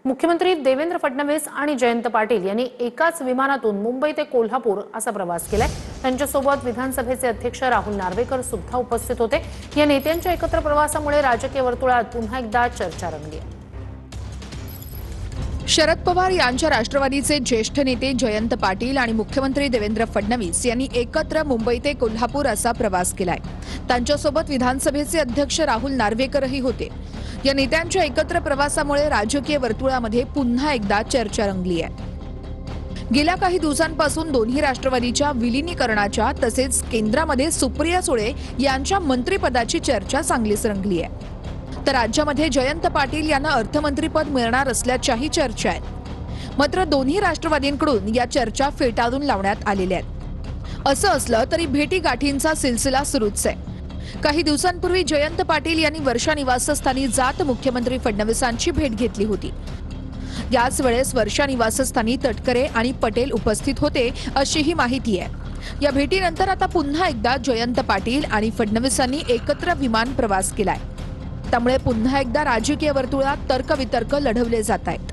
मुख्यमंत्री देवेंद्र फडणवीस आणि जयंत पाटील यांनी एकाच विमानातून मुंबई ते कोल्हापूर असा प्रवास केलाय। त्यांच्यासोबत विधानसभेचे अध्यक्ष राहुल नार्वेकर सुद्धा उपस्थित होते। या नेत्यांच्या एकत्र प्रवासामुळे राजकीय वर्तुळात पुन्हा एकदा चर्चा रंगली। शरद पवार यांच्या राष्ट्रवादीचे ज्येष्ठ नेते जयंत पाटील आणि मुख्यमंत्री देवेंद्र फडणवीस यांनी एकत्र मुंबई ते कोल्हापूर असा प्रवास केलाय। त्यांच्यासोबत विधानसभेचे अध्यक्ष राहुल नार्वेकरही होते। या नेत्यांच्या एकत्र प्रवासामुळे राजकीय वर्तुळामध्ये पुन्हा एकदा चर्चा रंगली आहे। गेल्या काही दिवसांपासून दोन्ही राष्ट्रवादीच्या विलीनीकरणाच्या तसेच केंद्रामध्ये सुप्रिया सुळे यांच्या मंत्रिपदाची चर्चा चांगलीच रंगली आहे। तर राज्यामध्ये जयंत पाटील यांना अर्थमंत्रीपद मिळणार असल्याच्याही चर्चा आहेत। मात्र दोन्ही राष्ट्रवादींकडून या चर्चा फेटाळून लावण्यात आलेल्या आहेत। असं असलं तरी भेटीगाठींचा सिलसिला सुरूच आहे। काही दिवसांपूर्वी जयंत पाटील यांनी वर्षा निवासस्थानी जात मुख्यमंत्री फडणवीसांची भेट घेतली होती। याच वेळेस वर्षा निवासस्थानी तटकरे आणि पटेल उपस्थित होते अशीही माहिती आहे। या भेटीनंतर आता पुन्हा एकदा जयंत पाटील आणि फडणवीसांनी एकत्र विमान प्रवास केलाय। त्यामुळे पुन्हा एकदा राजकीय वर्तुळात तर्कवितर्क लढवले जात आहेत।